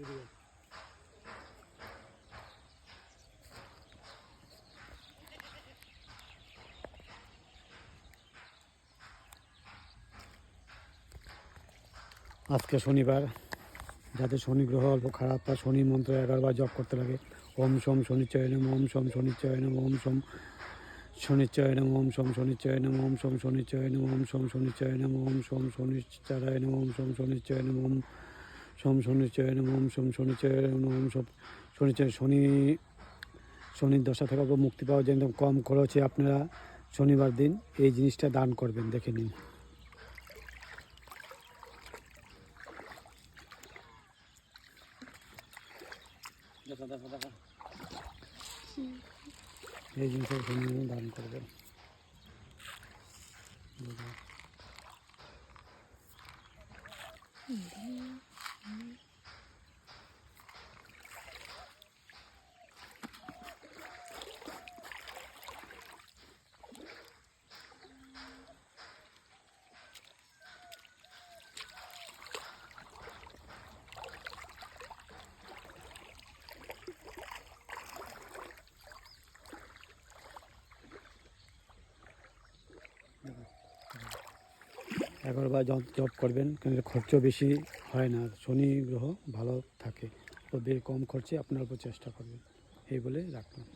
আজকে শনিবার, যাদের শনি গ্রহ অল্প খারাপ তার শনি মন্ত্র 11 বার জপ করতে লাগে। ওম সোম শনিচয় নম, ওম সোম শনিচয় নম, ওম সোম শনিচয় নম, ওম সোম শনিচয় নম, ওম সোম শনিচয় নম, ওম সোম শনিচয় নম, ওম সোম শনিচয় নম, ওম সোম শনিচয় নম, ওম সোম শনিচয় নম, ওম সোম শনিচয় নম, ওম সোম শনিচয়। শনির দশা থেকে মুক্তি পাওয়ার জন্য কম খরচে আপনারা শনিবার দিন এই জিনিসটা দান করবেন, দেখে নিন। এই জিনিসটা শনি দান করবেন। এগারোবার জপ করবেন, কিন্তু খরচ বেশি হয় না। শনি গ্রহ ভালো থাকে, তো কম খরচে আপনার উপর চেষ্টা করবেন, এই বলে রাখলাম।